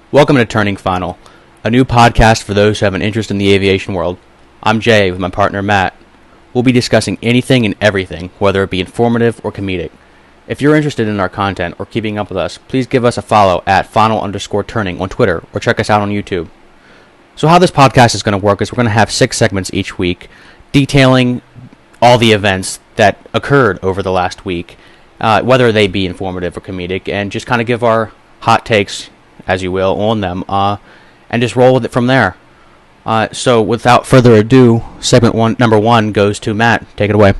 Welcome to Turning Final, a new podcast for those who have an interest in the aviation world. I'm Jay with my partner Matt. We'll be discussing anything and everything, whether it be informative or comedic. If you're interested in our content or keeping up with us, please give us a follow at final_turning on Twitter or check us out on YouTube. So how this podcast is going to work is we're going to have 6 segments each week detailing all the events that occurred over the last week, whether they be informative or comedic, and just kind of give our hot takes, as you will, on them, and just roll with it from there. So without further ado, number one goes to Matt. Take it away.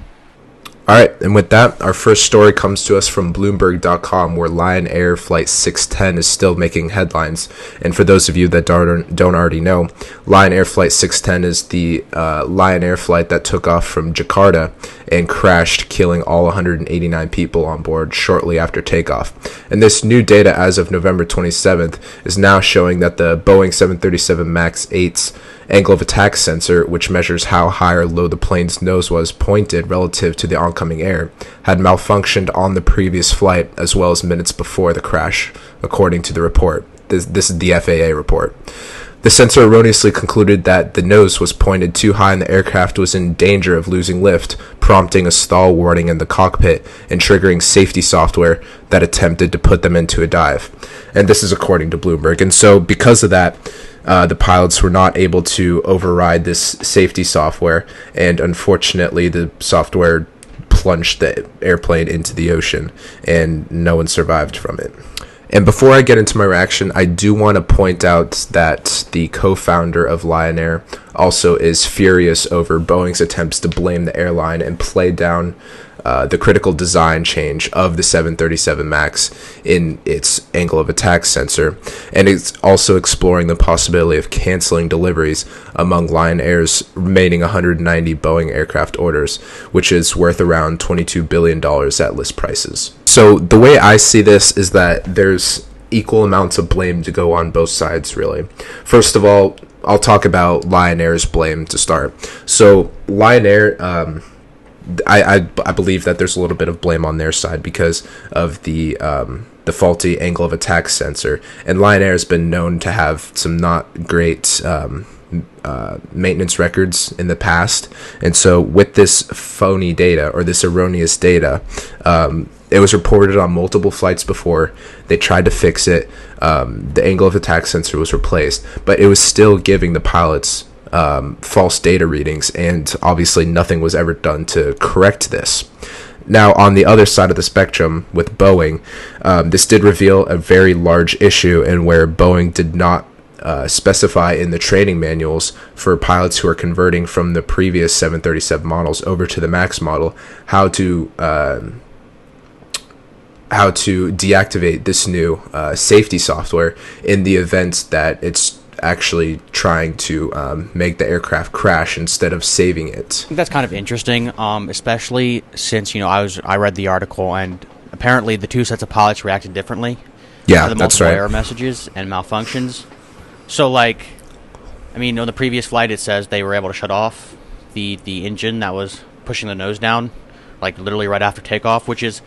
All right, and with that, our first story comes to us from Bloomberg.com, where Lion Air Flight 610 is still making headlines. And for those of you that don't already know, Lion Air Flight 610 is the Lion Air flight that took off from Jakarta and crashed, killing all 189 people on board shortly after takeoff. And this new data as of November 27th is now showing that the Boeing 737 MAX 8's angle of attack sensor, which measures how high or low the plane's nose was pointed relative to the oncoming air, had malfunctioned on the previous flight as well as minutes before the crash, according to the report. This is the FAA report. The sensor erroneously concluded that the nose was pointed too high and the aircraft was in danger of losing lift, prompting a stall warning in the cockpit and triggering safety software that attempted to put them into a dive. And this is according to Bloomberg. And so because of that, the pilots were not able to override this safety software, and unfortunately the software plunged the airplane into the ocean, and no one survived from it. And before I get into my reaction, I do want to point out that the co-founder of Lion Air also is furious over Boeing's attempts to blame the airline and play down the critical design change of the 737 MAX in its angle of attack sensor. And it's also exploring the possibility of canceling deliveries among Lion Air's remaining 190 Boeing aircraft orders, which is worth around $22 billion at list prices. So the way I see this is that there's equal amounts of blame to go on both sides, really. First of all, I'll talk about Lion Air's blame to start. So Lion Air, I believe that there's a little bit of blame on their side because of the faulty angle of attack sensor, and Lion Air has been known to have some not great maintenance records in the past. And so with this phony data, or this erroneous data, it was reported on multiple flights before. They tried to fix it. The angle of attack sensor was replaced, but it was still giving the pilots false data readings, and obviously nothing was ever done to correct this. Now, on the other side of the spectrum with Boeing, this did reveal a very large issue, and where Boeing did not specify in the training manuals for pilots who are converting from the previous 737 models over to the MAX model how to deactivate this new safety software in the event that it's actually trying to make the aircraft crash instead of saving it. I think that's kind of interesting, especially since I read the article, and apparently the two sets of pilots reacted differently. Yeah, to the that's multiple right. error messages and malfunctions. So, on the previous flight, it says they were able to shut off the engine that was pushing the nose down, literally right after takeoff, which is,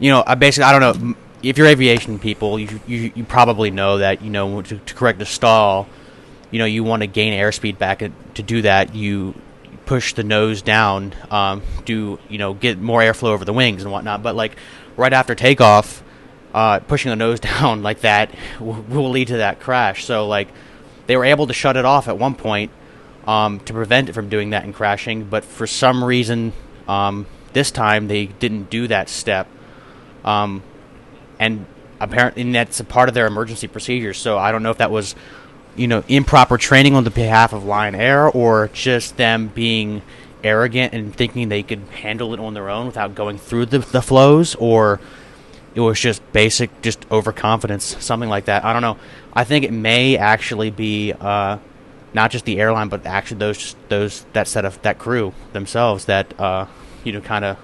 I don't know. If you're aviation people, you probably know that, to correct the stall, you want to gain airspeed back. To do that, you push the nose down, get more airflow over the wings and whatnot. But, right after takeoff, pushing the nose down like that will lead to that crash. So, they were able to shut it off at one point to prevent it from doing that and crashing. But for some reason, this time they didn't do that step. And apparently that's a part of their emergency procedures. So I don't know if that was, improper training on the behalf of Lion Air, or just them being arrogant and thinking they could handle it on their own without going through the flows, or it was just overconfidence, something like that. I don't know. I think it may actually be not just the airline, but actually that crew themselves that kind of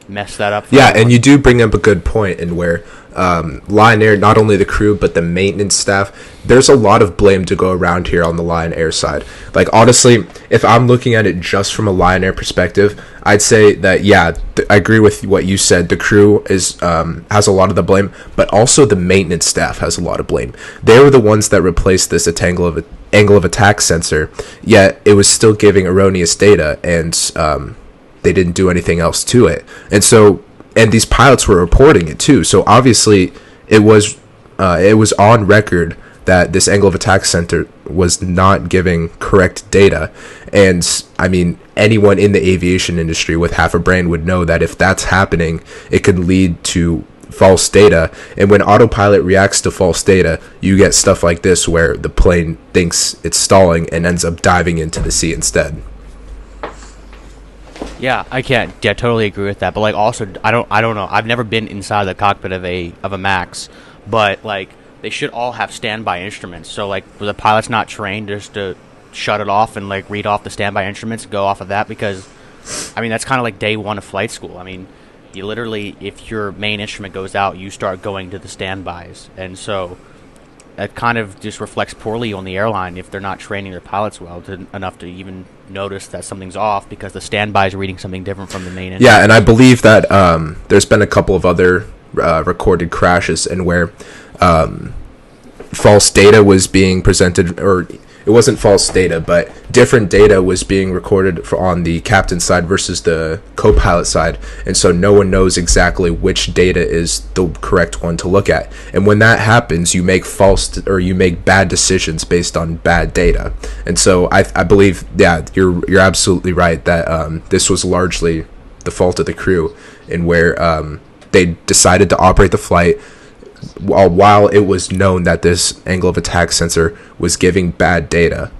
mess that up. Yeah, and you do bring up a good point in where Lion Air, not only the crew but the maintenance staff, there's a lot of blame to go around here on the Lion Air side. Like, honestly, if I'm looking at it just from a Lion Air perspective, I'd say that, yeah, I agree with what you said. The crew is has a lot of the blame, but also the maintenance staff has a lot of blame. They were the ones that replaced this angle of attack sensor, yet it was still giving erroneous data, and they didn't do anything else to it. And these pilots were reporting it too. So obviously it was on record that this angle of attack center was not giving correct data. And I mean, anyone in the aviation industry with half a brain would know that if that's happening, it could lead to false data. And when autopilot reacts to false data, you get stuff like this where the plane thinks it's stalling and ends up diving into the sea instead. Yeah, I can't. Yeah, totally agree with that. But like, also, I don't know. I've never been inside the cockpit of a Max, but like, they should all have standby instruments. So like, the pilot's not trained just to shut it off and like read off the standby instruments, go off of that, because I mean that's kind of like day one of flight school. I mean, you literally, if your main instrument goes out, you start going to the standbys, and so that kind of just reflects poorly on the airline if they're not training their pilots well enough to even notice that something's off because the standby is reading something different from the main instrument. Yeah, and I believe that there's been a couple of other recorded crashes and where false data was being presented, or it wasn't false data, but different data was being recorded on the captain side versus the co-pilot side, and so no one knows exactly which data is the correct one to look at. And when that happens, you make you make bad decisions based on bad data. And so I believe, yeah, you're absolutely right that this was largely the fault of the crew, in where they decided to operate the flight while it was known that this angle of attack sensor was giving bad data.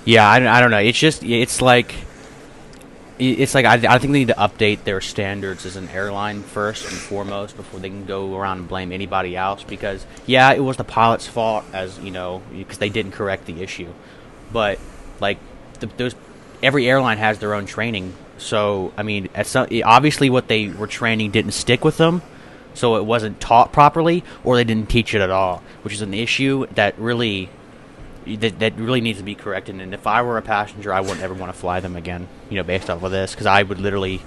Yeah, I don't know. It's like I think they need to update their standards as an airline first and foremost before they can go around and blame anybody else. Because yeah, it was the pilot's fault, as you know, because they didn't correct the issue. But like every airline has their own training. So, I mean, obviously what they were training didn't stick with them, so it wasn't taught properly, or they didn't teach it at all, which is an issue that really needs to be corrected. And if I were a passenger, I wouldn't ever want to fly them again, based off of this, because I would literally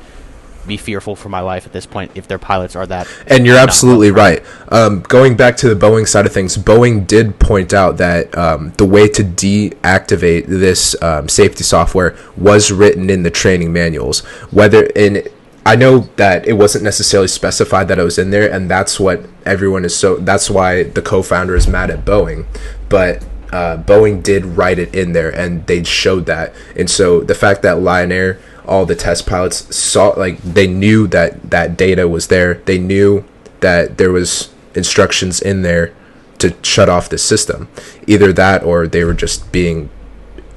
be fearful for my life at this point if their pilots are that. And you're absolutely right. Going back to the Boeing side of things, Boeing did point out that the way to deactivate this safety software was written in the training manuals. I know that it wasn't necessarily specified that it was in there, and that's what that's why the co-founder is mad at Boeing. But Boeing did write it in there, and they showed that. And so the fact that Lion Air, all the test pilots saw, like, they knew that data was there. They knew that there was instructions in there to shut off the system. Either that, or they were just being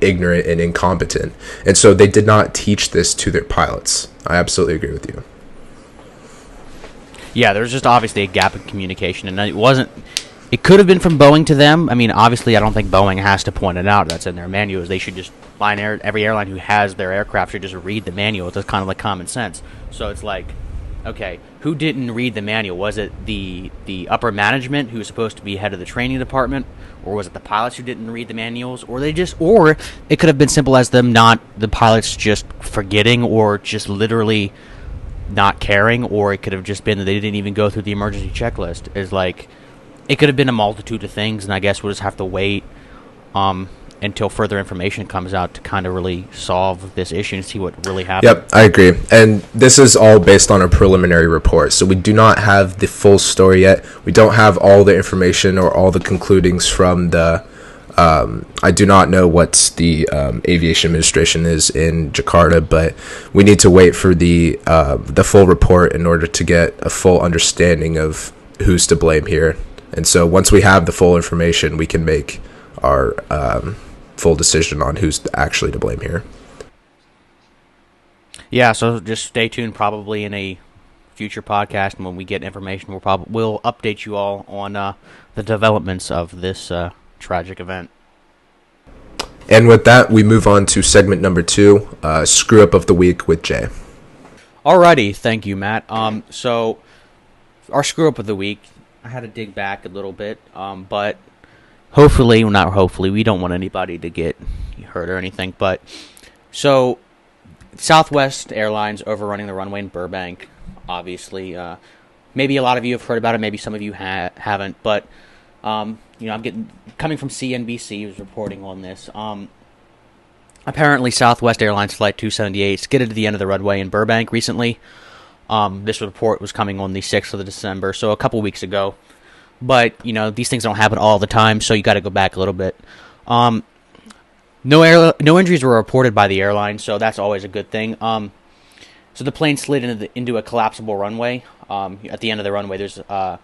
ignorant and incompetent. And so they did not teach this to their pilots. I absolutely agree with you. Yeah, there's just obviously a gap in communication, and it could have been from Boeing to them. I mean, obviously, I don't think Boeing has to point it out. That's in their manuals. They should just, every airline who has their aircraft should just read the manual. It's kind of like common sense. So it's like, okay, who didn't read the manual? Was it the upper management who was supposed to be head of the training department, or was it the pilots who didn't read the manuals, or it could have been simple as the pilots just forgetting, or just literally not caring, or it could have just been that they didn't even go through the emergency checklist. It could have been a multitude of things, and I guess we'll just have to wait until further information comes out to kind of really solve this issue and see what really happened. Yep, I agree. And this is all based on a preliminary report, so we do not have the full story yet. We don't have all the information or all the concludings from the... I do not know what the aviation administration is in Jakarta, but we need to wait for the full report in order to get a full understanding of who's to blame here. And so once we have the full information, we can make our full decision on who's actually to blame here. Yeah, so just stay tuned probably in a future podcast, and when we get information, we'll update you all on the developments of this tragic event. And with that, we move on to segment number 2, Screw Up of the Week with Jay. Alrighty, thank you, Matt. So our screw up of the week, I had to dig back a little bit, but hopefully, well, not hopefully, we don't want anybody to get hurt or anything, but so Southwest Airlines overrunning the runway in Burbank, obviously, maybe a lot of you have heard about it, maybe some of you haven't, but I'm coming from CNBC, who's reporting on this. Apparently, Southwest Airlines Flight 278 skidded to the end of the runway in Burbank recently. This report was coming on the 6th of December, so a couple weeks ago. But, these things don't happen all the time, so you got to go back a little bit. No injuries were reported by the airline, so that's always a good thing. So the plane slid into a collapsible runway. At the end of the runway, there's a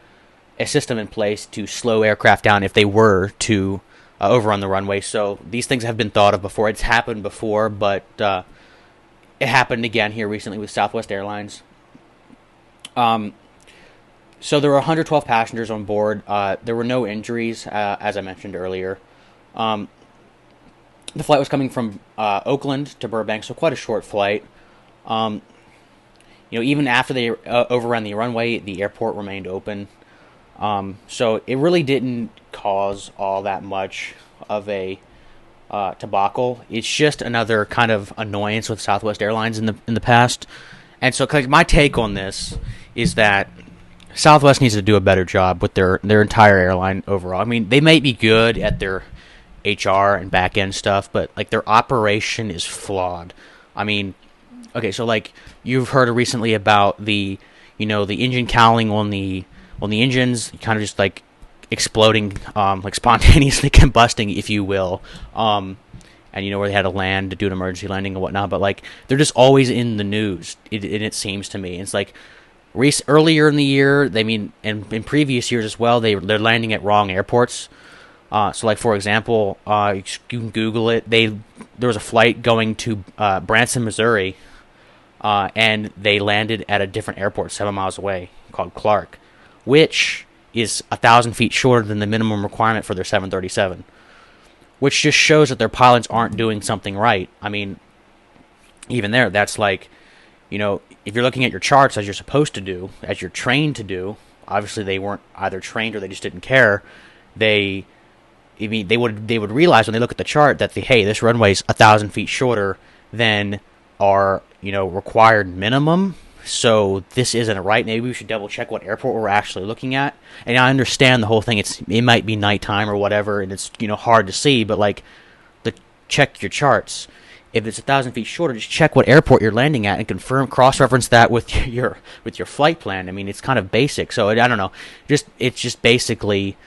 system in place to slow aircraft down if they were to overrun the runway. So these things have been thought of before. It's happened before, but it happened again here recently with Southwest Airlines. So there were 112 passengers on board. There were no injuries, as I mentioned earlier. The flight was coming from Oakland to Burbank, so quite a short flight. Even after they overran the runway, the airport remained open. So it really didn't cause all that much of a debacle. It's just another kind of annoyance with Southwest Airlines in the past. And so my take on this is that Southwest needs to do a better job with their entire airline overall. I mean, they may be good at their HR and back end stuff, but their operation is flawed. I mean, okay, so you've heard recently about the engine cowling on the engines, kind of just exploding, spontaneously combusting, if you will. And where they had to land to do an emergency landing and whatnot, but they're just always in the news. It seems to me it's earlier in the year. And in previous years as well, they're landing at wrong airports. So for example, you can Google it. There was a flight going to Branson, Missouri, and they landed at a different airport 7 miles away called Clark, which is 1,000 feet shorter than the minimum requirement for their 737, which just shows that their pilots aren't doing something right. I mean, even there, that's if you're looking at your charts as you're supposed to do, as you're trained to do, obviously they weren't either trained or they just didn't care. They would realize when they look at the chart that this runway's 1,000 feet shorter than our required minimum. So this isn't right. Maybe we should double check what airport we're actually looking at. And I understand the whole thing. It might be nighttime or whatever, and it's hard to see. But check your charts. If it's 1,000 feet shorter, just check what airport you're landing at and cross-reference that with your flight plan. I mean, it's kind of basic. So I don't know. It's just basically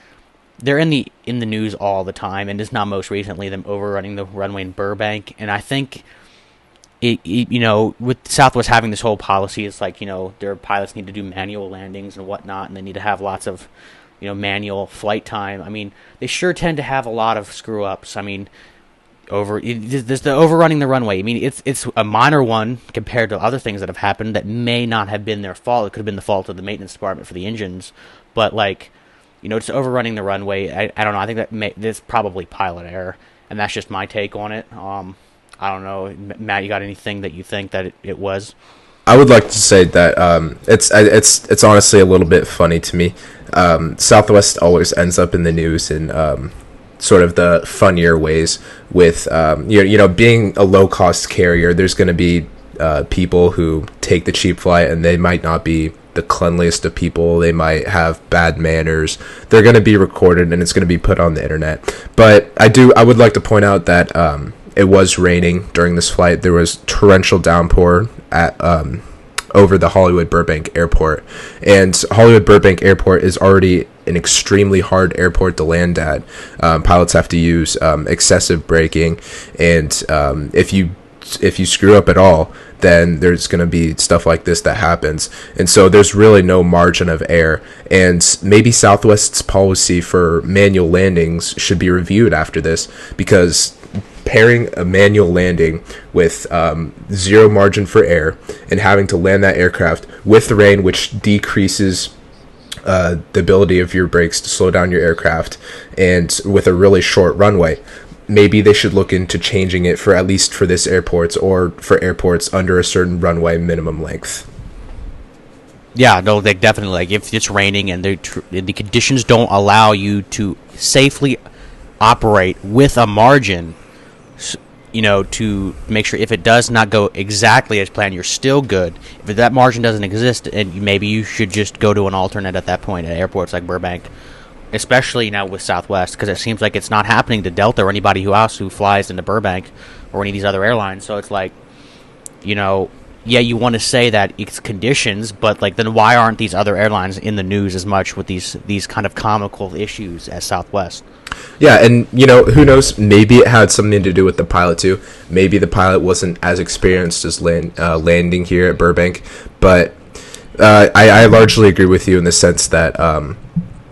they're in the news all the time, and it's not most recently them overrunning the runway in Burbank. And I think with Southwest having this whole policy, it's their pilots need to do manual landings and whatnot, and they need to have lots of, manual flight time. I mean, they sure tend to have a lot of screw ups. I mean, there's the overrunning the runway. I mean, it's a minor one compared to other things that have happened that may not have been their fault. It could have been the fault of the maintenance department for the engines, but it's overrunning the runway. I don't know. I think that there's probably pilot error, and that's just my take on it. I don't know, Matt. You got anything that you think that it was? I would like to say that it's honestly a little bit funny to me. Southwest always ends up in the news in sort of the funnier ways. With being a low cost carrier, there's going to be people who take the cheap flight, and they might not be the cleanliest of people. They might have bad manners. They're going to be recorded, and it's going to be put on the internet. But I would like to point out that it was raining during this flight. There was torrential downpour at over the Hollywood Burbank Airport, and Hollywood Burbank Airport is already an extremely hard airport to land at. Pilots have to use excessive braking, and if you screw up at all, then there's going to be stuff like this that happens. And so there's really no margin of error. And maybe Southwest's policy for manual landings should be reviewed after this, because pairing a manual landing with zero margin for error and having to land that aircraft with the rain, which decreases the ability of your brakes to slow down your aircraft, and with a really short runway, maybe they should look into changing it for at least for this airports or for airports under a certain runway minimum length. Yeah, no, they definitely, like, if it's raining and the conditions don't allow you to safely operate with a margin, to make sure if it does not go exactly as planned, you're still good. If that margin doesn't exist, and maybe you should just go to an alternate at that point at airports like Burbank, especially now with Southwest, because it seems like it's not happening to Delta or anybody else who flies into Burbank or any of these other airlines. So it's like, yeah, you want to say that it's conditions, but like, then why aren't these other airlines in the news as much with these kind of comical issues as Southwest? Yeah, and who knows? Maybe it had something to do with the pilot too. Maybe the pilot wasn't as experienced as landing here at Burbank, but I largely agree with you in the sense that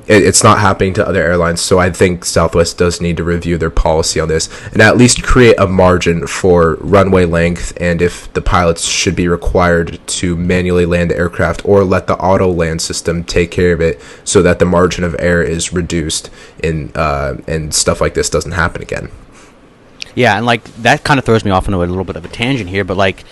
it's not happening to other airlines. So I think Southwest does need to review their policy on this and at least create a margin for runway length, and if the pilots should be required to manually land the aircraft or let the auto land system take care of it so that the margin of error is reduced and stuff like this doesn't happen again. Yeah, and like that kind of throws me off into a little bit of a tangent here, but like,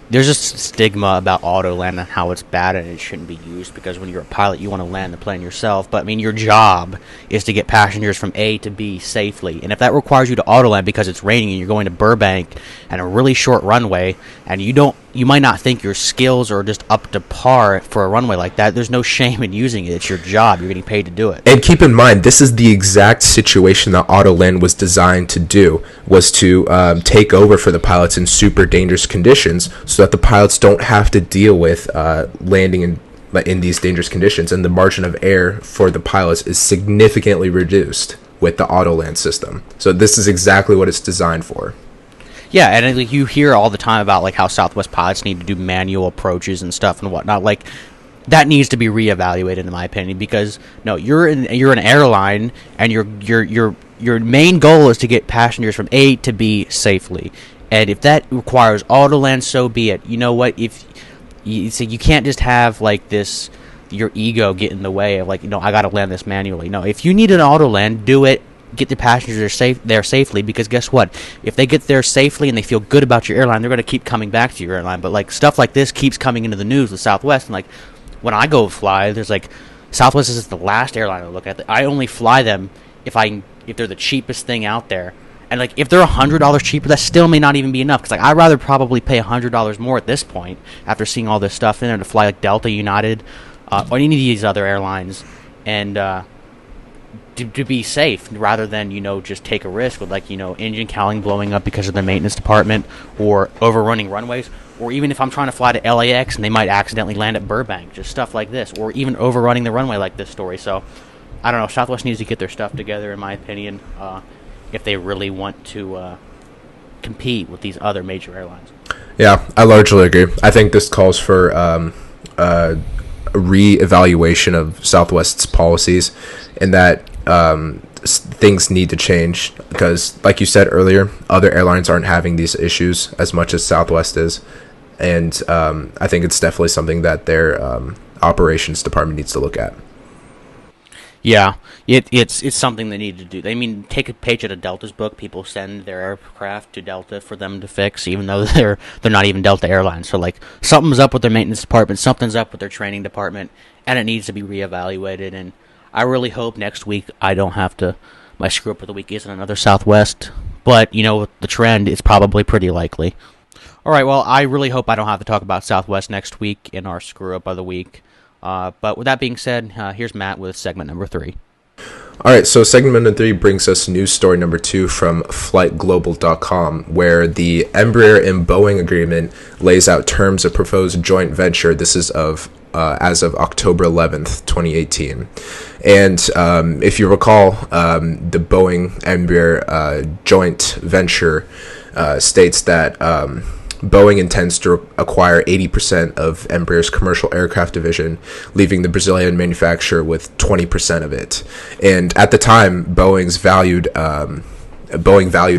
there's a stigma about auto land and how it's bad and it shouldn't be used, because when you're a pilot, you want to land the plane yourself. But I mean, your job is to get passengers from A to B safely, and if that requires you to auto land because it's raining and you're going to Burbank and a really short runway, and you might not think your skills are just up to par for a runway like that, there's no shame in using it. It's your job. You're getting paid to do it. And keep in mind, this is the exact situation that Autoland was designed to do, was to take over for the pilots in super dangerous conditions so that the pilots don't have to deal with landing in these dangerous conditions. And the margin of error for the pilots is significantly reduced with the Autoland system. So this is exactly what it's designed for. Yeah, and like, you hear all the time about like how Southwest pilots need to do manual approaches and stuff and whatnot. Like, that needs to be reevaluated, in my opinion, because no, you're an airline, and your main goal is to get passengers from A to B safely. And if that requires auto land, so be it. You know what? If you can't just have like this, your ego get in the way of like, I got to land this manually. No, if you need an auto land, do it. Get the passengers there safely, because guess what? If they get there safely and they feel good about your airline, they're going to keep coming back to your airline. But like, stuff like this keeps coming into the news with Southwest, and like, when I go fly, there's like, Southwest is the last airline I look at. I only fly them if they're the cheapest thing out there. And like, if they're $100 cheaper, that still may not even be enough, because like, I'd rather probably pay $100 more at this point after seeing all this stuff in there to fly like Delta, United, or any of these other airlines, and to be safe, rather than just take a risk with like engine cowling blowing up because of the maintenance department, or overrunning runways, or even if I'm trying to fly to LAX and they might accidentally land at Burbank, just stuff like this, or even overrunning the runway like this story. So I don't know, Southwest needs to get their stuff together, in my opinion, if they really want to compete with these other major airlines. Yeah, I largely agree. I think this calls for a re-evaluation of Southwest's policies, and that things need to change, because like you said earlier, other airlines aren't having these issues as much as Southwest is, and I think it's definitely something that their operations department needs to look at. Yeah, it's something they need to do. I mean, take a page out of Delta's book. People send their aircraft to Delta for them to fix, even though they're not even Delta Airlines. So like, something's up with their maintenance department, something's up with their training department, and it needs to be reevaluated. And I really hope next week I don't have to. My screw up of the week isn't another Southwest, but with the trend, it's probably pretty likely. All right, well, I really hope I don't have to talk about Southwest next week in our screw up of the week. But with that being said, here's Matt with segment number 3. All right, so segment number 3 brings us news story number 2 from FlightGlobal.com, where the Embraer and Boeing agreement lays out terms of proposed joint venture. This is as of October 11th, 2018. And if you recall, the Boeing-Embraer joint venture states that Boeing intends to acquire 80% of Embraer's commercial aircraft division, leaving the Brazilian manufacturer with 20% of it. And at the time, Boeing valued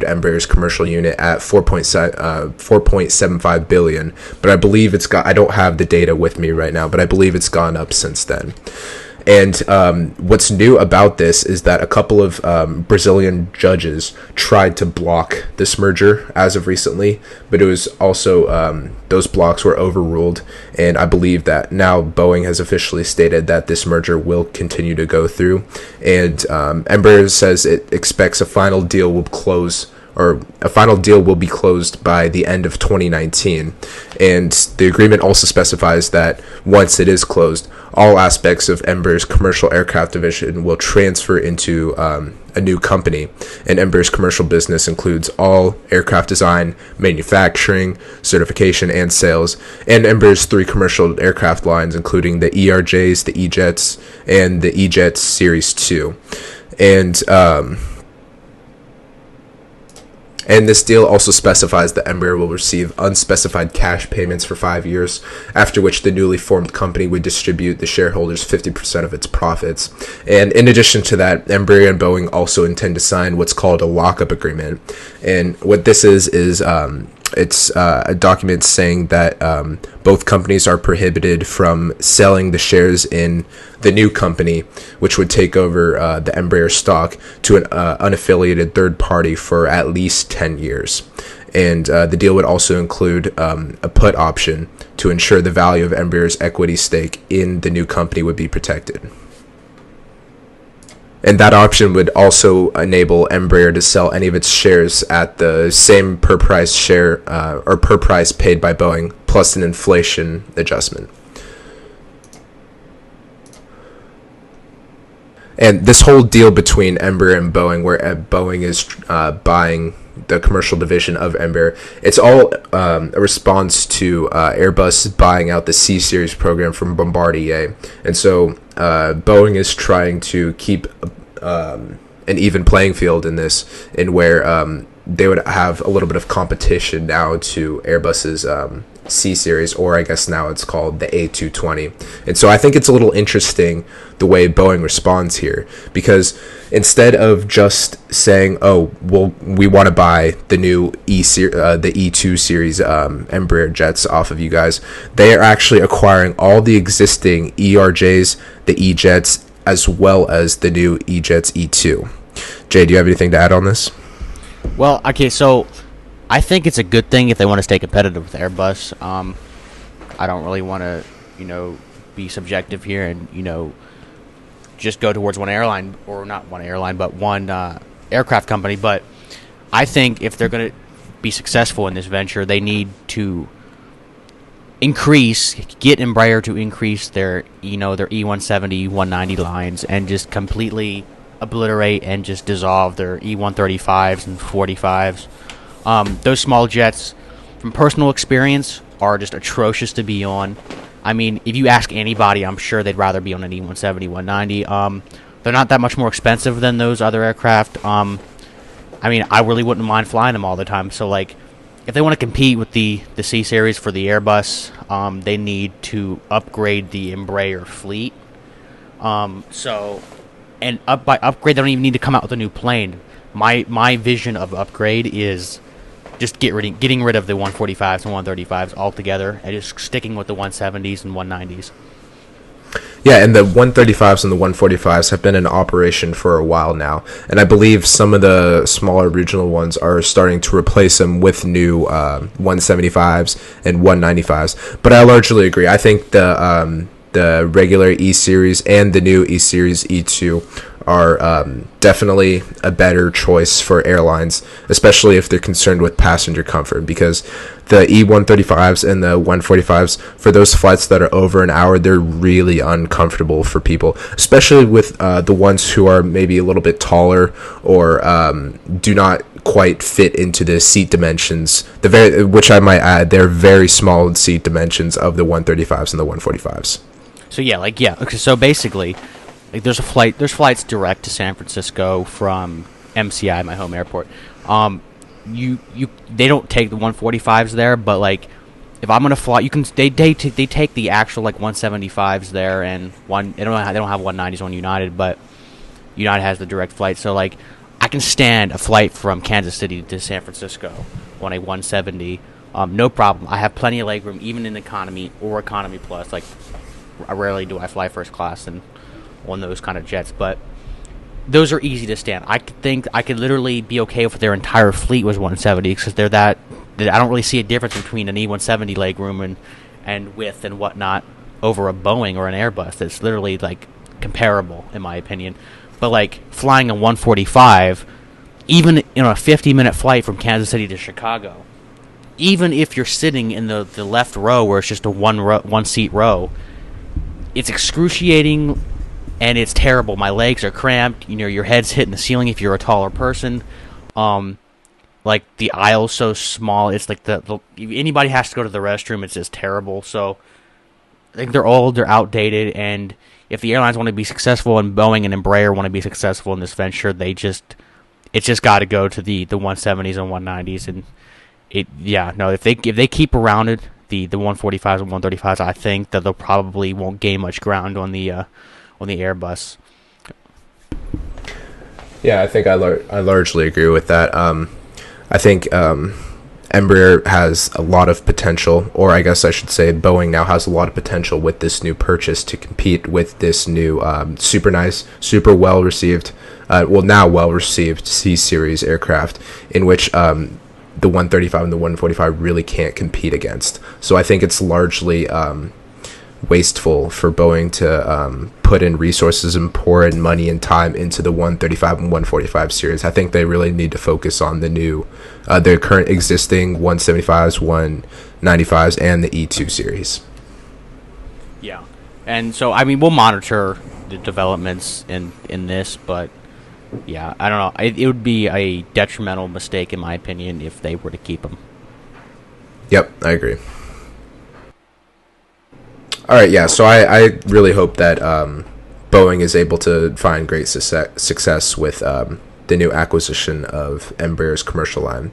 Embraer's commercial unit at 4.75 billion, but I believe I don't have the data with me right now, but I believe it's gone up since then. And what's new about this is that a couple of Brazilian judges tried to block this merger as of recently, but it was also those blocks were overruled. And I believe that now Boeing has officially stated that this merger will continue to go through. And Embraer says it expects a final deal will close, or a final deal will be closed by the end of 2019. And the agreement also specifies that once it is closed, all aspects of Embraer's commercial aircraft division will transfer into a new company. And Embraer's commercial business includes all aircraft design, manufacturing, certification, and sales. And Embraer's 3 commercial aircraft lines, including the ERJs, the E-Jets, and the E-Jets Series 2. And this deal also specifies that Embraer will receive unspecified cash payments for 5 years, after which the newly formed company would distribute the shareholders 50% of its profits. And in addition to that, Embraer and Boeing also intend to sign what's called a lockup agreement. And what this is it's a document saying that both companies are prohibited from selling the shares in the new company, which would take over the Embraer stock, to an unaffiliated third party for at least 10 years. And the deal would also include a put option to ensure the value of Embraer's equity stake in the new company would be protected. And that option would also enable Embraer to sell any of its shares at the same per price share or per price paid by Boeing, plus an inflation adjustment. And this whole deal between Embraer and Boeing, where Boeing is buying the commercial division of Embraer, it's all a response to Airbus buying out the C Series program from Bombardier. And so Boeing is trying to keep an even playing field in this, in where they would have a little bit of competition now to Airbus's C Series, or I guess now it's called the A220. And so I think it's a little interesting the way Boeing responds here, because instead of just saying, "Oh, well, we want to buy the new the E2 series Embraer jets off of you guys," they are actually acquiring all the existing ERJs, the E-Jets, as well as the new E-Jets E2. Jay, do you have anything to add on this? Well, okay, so I think it's a good thing if they want to stay competitive with Airbus. I don't really want to, be subjective here and, just go towards one airline, or not one airline, but one aircraft company. But I think if they're going to be successful in this venture, they need to get Embraer to increase their E170, E190 lines, and just completely obliterate and just dissolve their E135s and 45s. Those small jets, from personal experience, are just atrocious to be on. I mean, if you ask anybody, I'm sure they'd rather be on an E170, 190. They're not that much more expensive than those other aircraft. I mean, I really wouldn't mind flying them all the time. So, if they want to compete with the C Series for the Airbus, they need to upgrade the Embraer fleet. By upgrade, they don't even need to come out with a new plane. My vision of upgrade is just getting rid of the 145s and 135s altogether, and just sticking with the 170s and 190s. Yeah, and the 135s and the 145s have been in operation for a while now, and I believe some of the smaller regional ones are starting to replace them with new 175s and 195s. But I largely agree. I think the regular E-Series and the new E-Series E2 are definitely a better choice for airlines, especially if they're concerned with passenger comfort, because the E135s and the 145s, for those flights that are over an hour, they're really uncomfortable for people, especially with the ones who are maybe a little bit taller or do not quite fit into the seat dimensions, which I might add, they're very small seat dimensions of the 135s and the 145s. So okay, so basically, there's flights direct to San Francisco from MCI, my home airport. They don't take the 145s there, but if I'm gonna fly, they take the actual 175s there, and they don't have 190s on United, but United has the direct flight. So I can stand a flight from Kansas City to San Francisco on a 170, no problem. I have plenty of legroom, even in economy or economy plus. Rarely do I fly first class, and on those kind of jets, but those are easy to stand. I could literally be okay if their entire fleet was 170 because they're that. I don't really see a difference between an E170 legroom and width and whatnot over a Boeing or an Airbus. It's literally like comparable in my opinion. But like flying a 145, even in a 50-minute flight from Kansas City to Chicago, even if you're sitting in the left row where it's just a one seat row, it's excruciating. And it's terrible. My legs are cramped. Your head's hitting the ceiling if you're a taller person. Like the aisle's so small. It's like if anybody has to go to the restroom, it's just terrible. So I think they're old, they're outdated, and if the airlines want to be successful and Boeing and Embraer want to be successful in this venture, it's just got to go to the 170s and 190s. And if they keep around it, the 145s and 135s, I think that they'll probably won't gain much ground on the Airbus. Yeah, I think I largely agree with that. I think Embraer has a lot of potential, or I guess I should say Boeing now has a lot of potential with this new purchase to compete with this new super well received C-Series aircraft, in which the 135 and the 145 really can't compete against. So I think it's largely wasteful for Boeing to put in resources and pour in money and time into the 135 and 145 series. I think they really need to focus on the new, their current existing 175s, 195s, and the E2 series. Yeah, and so we'll monitor the developments in this, but yeah, I don't know. It would be a detrimental mistake, in my opinion, if they were to keep them. Yep, I agree. All right, yeah, so I really hope that Boeing is able to find great success with the new acquisition of Embraer's commercial line.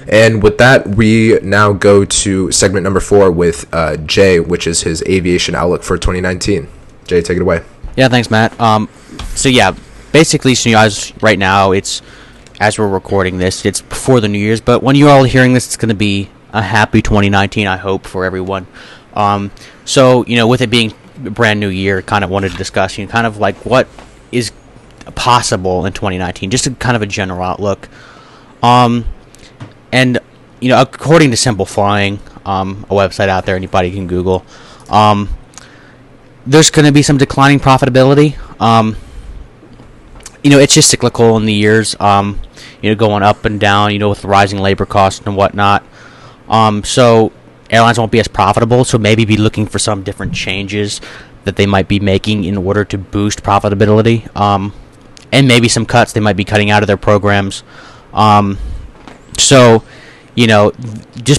And with that, we now go to segment number 4 with Jay, which is his aviation outlook for 2019. Jay, take it away. Yeah, thanks, Matt. Basically, as right now, as we're recording this, it's before the New Year's, but when you're all hearing this, it's going to be a happy 2019, I hope, for everyone. With it being a brand new year, kind of wanted to discuss, kind of like what is possible in 2019, just a kind of a general outlook. According to Simple Flying, a website out there anybody can Google, there's going to be some declining profitability. It's just cyclical in the years, going up and down, with the rising labor costs and whatnot. Airlines won't be as profitable, so maybe be looking for some different changes that they might be making in order to boost profitability, and maybe some cuts they might be cutting out of their programs. Just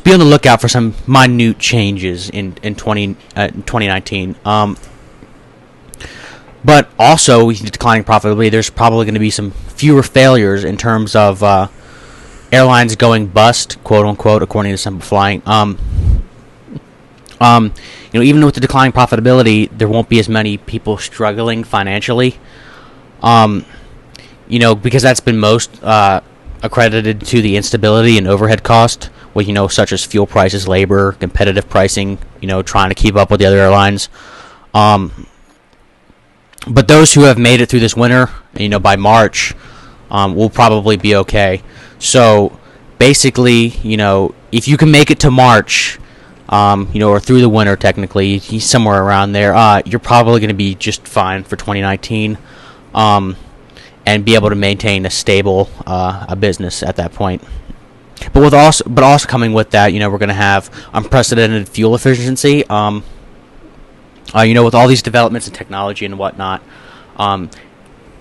be on the lookout for some minute changes in 2019. But also, with declining profitability, there's probably going to be some fewer failures in terms of airlines going bust, quote unquote, according to Simple Flying. Even with the declining profitability, there won't be as many people struggling financially. Because that's been most accredited to the instability and overhead cost, such as fuel prices, labor, competitive pricing, trying to keep up with the other airlines. But those who have made it through this winter, by March, will probably be okay. So basically, if you can make it to March, or through the winter, technically, somewhere around there, you're probably going to be just fine for 2019, and be able to maintain a stable a business at that point. But also coming with that, we're going to have unprecedented fuel efficiency. With all these developments in technology and whatnot,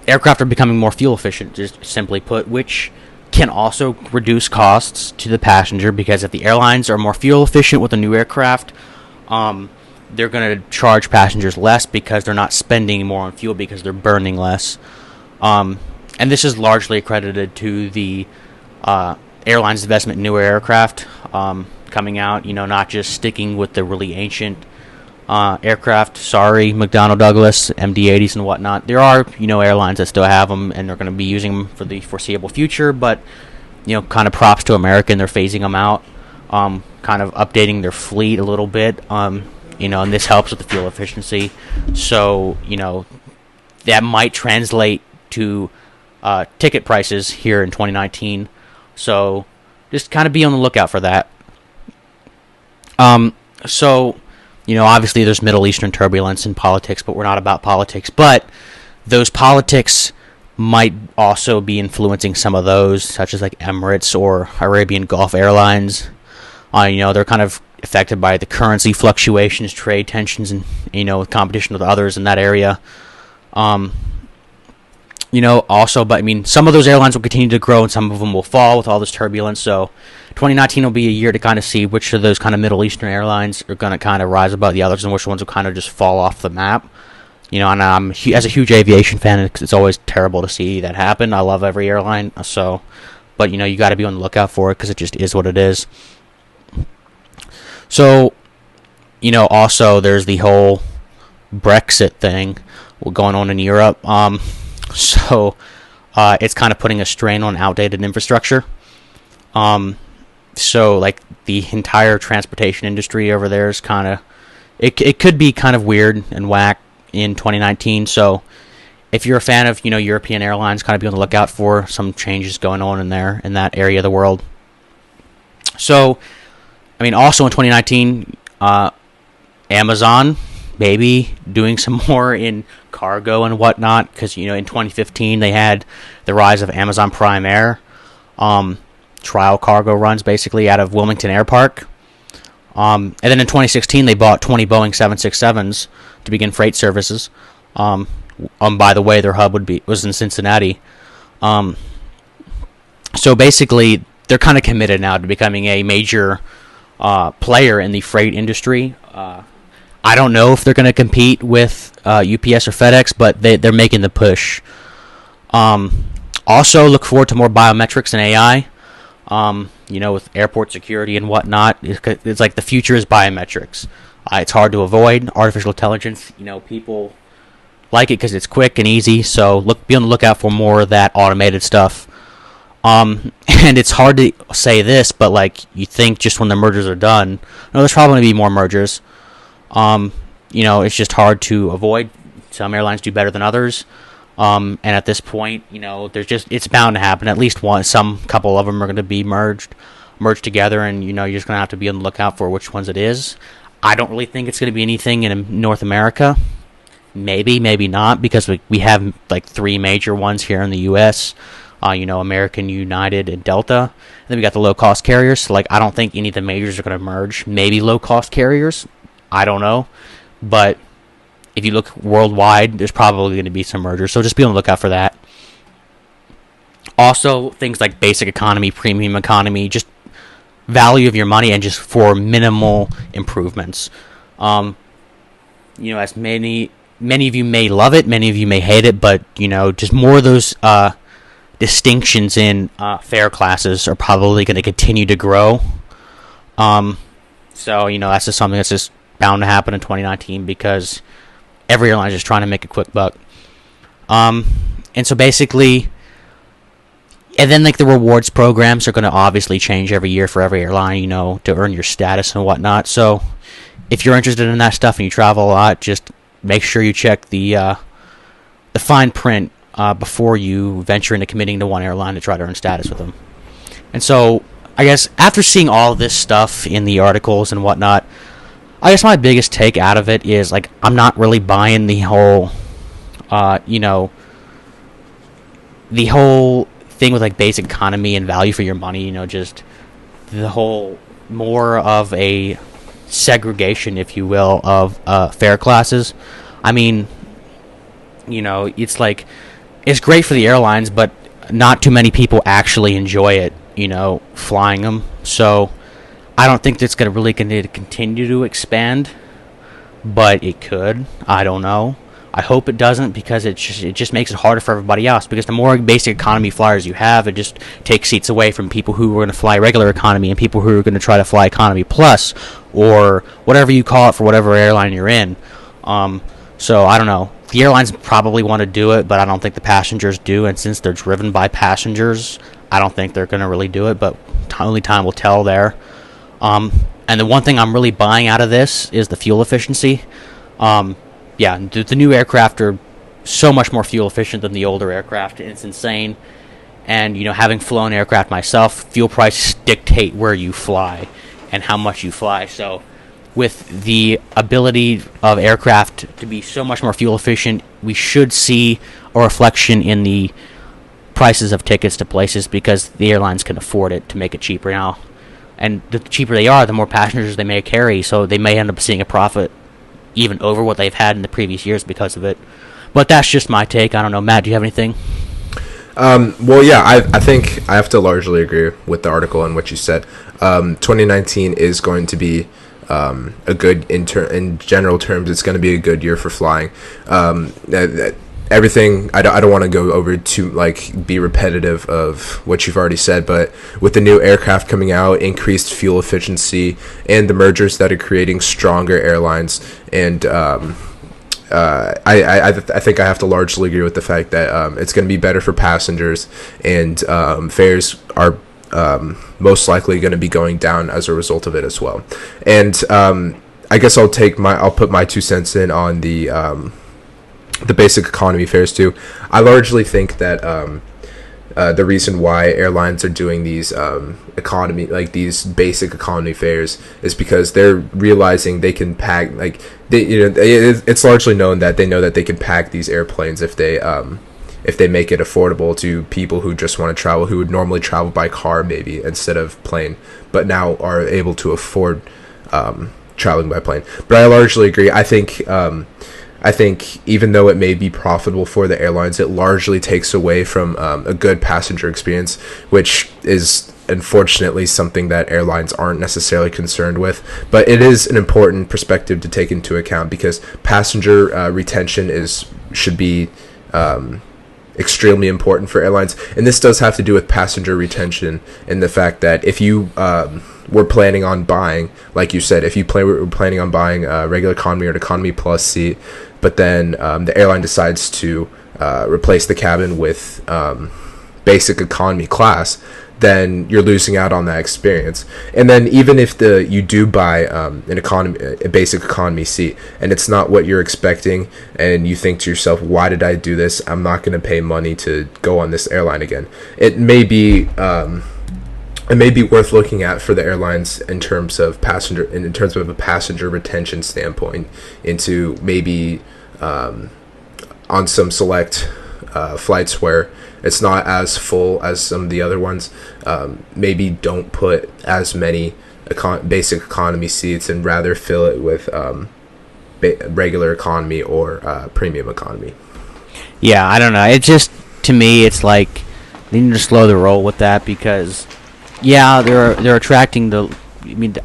aircraft are becoming more fuel efficient, just simply put, which can also reduce costs to the passenger, because if the airlines are more fuel efficient with a new aircraft, they're going to charge passengers less because they're not spending more on fuel because they're burning less. And this is largely accredited to the airlines' investment in newer aircraft coming out, not just sticking with the really ancient aircraft. Sorry, McDonnell Douglas, MD-80s and whatnot. There are, airlines that still have them, and they're going to be using them for the foreseeable future, but, kind of props to American. They're phasing them out, kind of updating their fleet a little bit, and this helps with the fuel efficiency. So, that might translate to ticket prices here in 2019. So just kind of be on the lookout for that. So, obviously there's Middle Eastern turbulence in politics, but we're not about politics. But those politics might also be influencing some of those, such as like Emirates or Arabian Gulf Airlines. They're kind of affected by the currency fluctuations, trade tensions, and with competition with others in that area. Also, but some of those airlines will continue to grow and some of them will fall with all this turbulence. So 2019 will be a year to kind of see which of those kind of Middle Eastern airlines are going to kind of rise above the others and which ones will kind of just fall off the map. And I'm, as a huge aviation fan, it's always terrible to see that happen. I love every airline, but you got to be on the lookout for it because it just is what it is. So, also there's the whole Brexit thing going on in Europe. So it's kind of putting a strain on outdated infrastructure. So like the entire transportation industry over there is kind of, it could be kind of weird and whack in 2019. So if you're a fan of, European airlines, kind of be on the lookout for some changes going on in there, in that area of the world. So, also in 2019, Amazon maybe doing some more in cargo and whatnot, because in 2015 they had the rise of Amazon Prime Air, trial cargo runs basically out of Wilmington Air Park, and then in 2016 they bought 20 Boeing 767s to begin freight services. By the way, their hub was in Cincinnati. So basically they're kind of committed now to becoming a major player in the freight industry. I don't know if they're going to compete with UPS or FedEx, but they're making the push. Also, look forward to more biometrics and AI. With airport security and whatnot, it's like the future is biometrics. It's hard to avoid. Artificial intelligence, people like it because it's quick and easy. So be on the lookout for more of that automated stuff. And it's hard to say this, but like you think just when the mergers are done, there's probably going to be more mergers. It's just hard to avoid. Some airlines do better than others. And at this point, it's bound to happen. At least some couple of them are going to be merged together, and you're just going to have to be on the lookout for which ones it is. I don't really think it's going to be anything in North America. Maybe not, because we have like 3 major ones here in the U.S. American, United, and Delta. And then we got the low-cost carriers. So, I don't think any of the majors are going to merge. Maybe low-cost carriers. I don't know. But if you look worldwide, there's probably going to be some mergers. So just be on the lookout for that. Also, things like basic economy, premium economy, just value of your money, and just for minimal improvements. As many of you may love it, many of you may hate it, but, just more of those distinctions in fare classes are probably going to continue to grow. So, that's just something that's just bound to happen in 2019 because every airline is just trying to make a quick buck. And so basically, and then the rewards programs are going to obviously change every year for every airline, to earn your status and whatnot. So if you're interested in that stuff and you travel a lot, just make sure you check the fine print before you venture into committing to one airline to try to earn status with them. And so I guess after seeing all this stuff in the articles and whatnot, I guess my biggest take out of it is I'm not really buying the whole the whole thing with basic economy and value for your money, just the whole more of a segregation, if you will, of fare classes. It's great for the airlines, but not too many people actually enjoy it, flying them. So I don't think that's going to really continue to expand, but it could. I don't know. I hope it doesn't, because it just makes it harder for everybody else. Because the more basic economy flyers you have, it just takes seats away from people who are going to fly regular economy and people who are going to try to fly economy plus, or whatever you call it for whatever airline you're in. So I don't know. The airlines probably want to do it, but I don't think the passengers do. And since they're driven by passengers, I don't think they're going to really do it. But only time will tell there. And the one thing I'm really buying out of this is the fuel efficiency. The new aircraft are so much more fuel efficient than the older aircraft. It's insane. And, having flown aircraft myself, fuel prices dictate where you fly and how much you fly. So with the ability of aircraft to be so much more fuel efficient, we should see a reflection in the prices of tickets to places, because the airlines can afford it to make it cheaper now. And the cheaper they are, the more passengers they may carry, so they may end up seeing a profit even over what they've had in the previous years because of it. But that's just my take. I don't know. Matt, do you have anything? Well, yeah, I think I have to largely agree with the article and what you said. 2019 is going to be a good, in general terms, it's going to be a good year for flying. Everything, I don't want to go over to be repetitive of what you've already said, but with the new aircraft coming out, increased fuel efficiency, and the mergers that are creating stronger airlines, and I think I have to largely agree with the fact that it's going to be better for passengers, and fares are most likely going to be going down as a result of it as well. And I guess I'll put my 2 cents in on the basic economy fares too. I largely think that the reason why airlines are doing these these basic economy fares is because they're realizing they can pack it's largely known that they know that they can pack these airplanes if they make it affordable to people who just want to travel, who would normally travel by car maybe instead of plane, but now are able to afford traveling by plane. But I largely agree. I think even though it may be profitable for the airlines, it largely takes away from a good passenger experience, which is unfortunately something that airlines aren't necessarily concerned with. But it is an important perspective to take into account, because passenger retention should be extremely important for airlines. And this does have to do with passenger retention, and the fact that if you were planning on buying, like you said, if you were planning on buying a regular economy or an economy plus seat, but then the airline decides to replace the cabin with basic economy class, then you're losing out on that experience. And then even if you do buy a basic economy seat, and it's not what you're expecting, and you think to yourself, why did I do this? I'm not going to pay money to go on this airline again. It may be worth looking at for the airlines in terms of a passenger retention standpoint, into maybe on some select flights where it's not as full as some of the other ones, maybe don't put as many basic economy seats, and rather fill it with regular economy or premium economy. Yeah, I don't know. It just, to me, it's like they need to slow the roll with that, because yeah, they're attracting I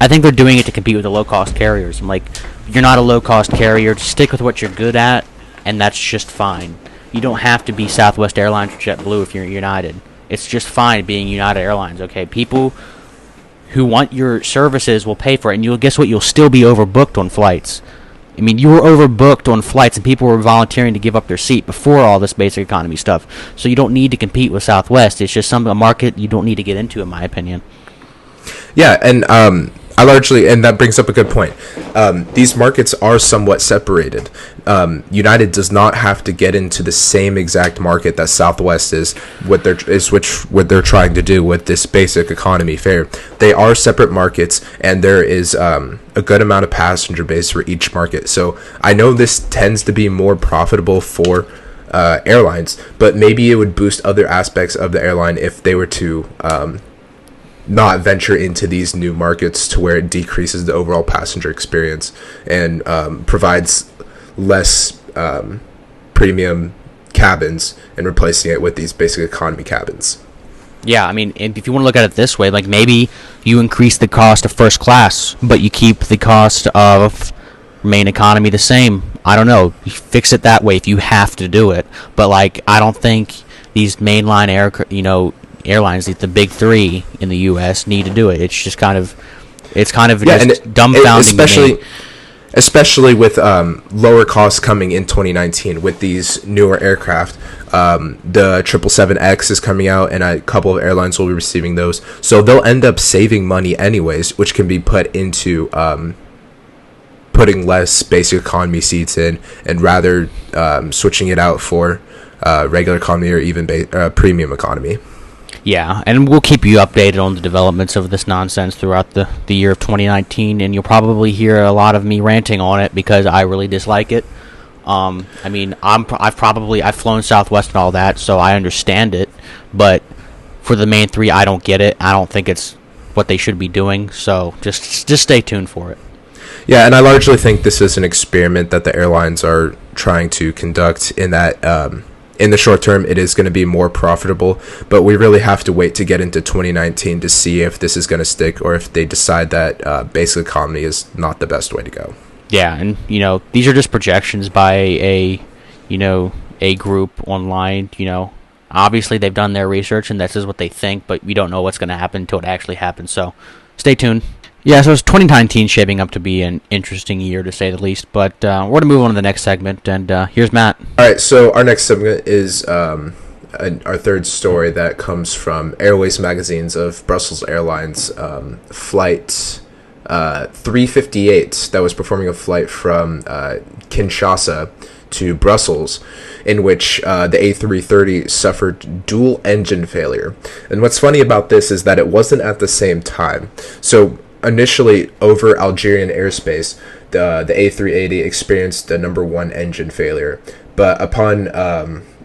think they're doing it to compete with the low-cost carriers. I'm like, you're not a low-cost carrier. Just stick with what you're good at, and that's just fine. You don't have to be Southwest Airlines or JetBlue if you're United. It's just fine being United Airlines, okay? People who want your services will pay for it, and guess what? You'll still be overbooked on flights. I mean, you were overbooked on flights, and people were volunteering to give up their seat before all this basic economy stuff. So you don't need to compete with Southwest. It's just a market you don't need to get into, in my opinion. Yeah, and and that brings up a good point. These markets are somewhat separated. United does not have to get into the same exact market that Southwest is. What they're trying to do with this basic economy fare. They are separate markets, and there is a good amount of passenger base for each market. So I know this tends to be more profitable for airlines, but maybe it would boost other aspects of the airline if they were to not venture into these new markets, to where it decreases the overall passenger experience and provides less premium cabins, and replacing it with these basic economy cabins. Yeah, I mean, if you want to look at it this way, like maybe you increase the cost of first class, but you keep the cost of main economy the same. I don't know. You fix it that way if you have to do it. But I don't think these mainline airlines, the big three in the U.S., need to do it. It's just kind of dumbfounding, especially with lower costs coming in 2019 with these newer aircraft. The 777X is coming out, and a couple of airlines will be receiving those, so they'll end up saving money anyways, which can be put into putting less basic economy seats in and rather switching it out for regular economy or even premium economy. Yeah, and we'll keep you updated on the developments of this nonsense throughout the year of 2019, and you'll probably hear a lot of me ranting on it because I really dislike it. I mean, I've flown Southwest and all that, so I understand it, but for the main three, I don't get it. I don't think it's what they should be doing, so just stay tuned for it. Yeah, and I largely think this is an experiment that the airlines are trying to conduct in that in the short term, it is going to be more profitable, but we really have to wait to get into 2019 to see if this is going to stick or if they decide that basic economy is not the best way to go. Yeah, and, these are just projections by a group online, Obviously, they've done their research, and this is what they think, but we don't know what's going to happen until it actually happens, so stay tuned. Yeah, so it's 2019 shaping up to be an interesting year, to say the least. But we're going to move on to the next segment, and here's Matt. All right, so our next segment is our third story that comes from Airways magazines of Brussels Airlines flight 358 that was performing a flight from Kinshasa to Brussels, in which the A330 suffered dual engine failure. And what's funny about this is that it wasn't at the same time. So initially, over Algerian airspace, the A380 experienced the number one engine failure. But upon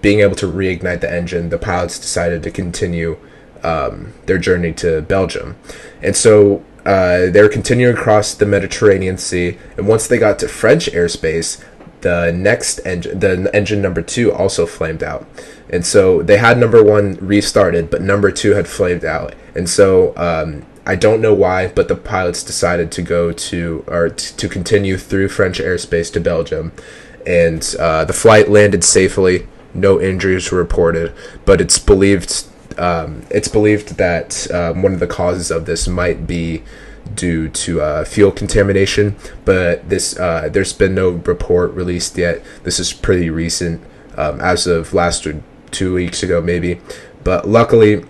being able to reignite the engine, the pilots decided to continue their journey to Belgium. And so they were continuing across the Mediterranean Sea. And once they got to French airspace, the engine number two also flamed out. And so they had number one restarted, but number two had flamed out. And so I don't know why, but the pilots decided to to continue through French airspace to Belgium, and the flight landed safely. No injuries were reported, but it's believed that one of the causes of this might be due to fuel contamination. But there's been no report released yet. This is pretty recent, as of last 2 weeks ago, maybe. But luckily,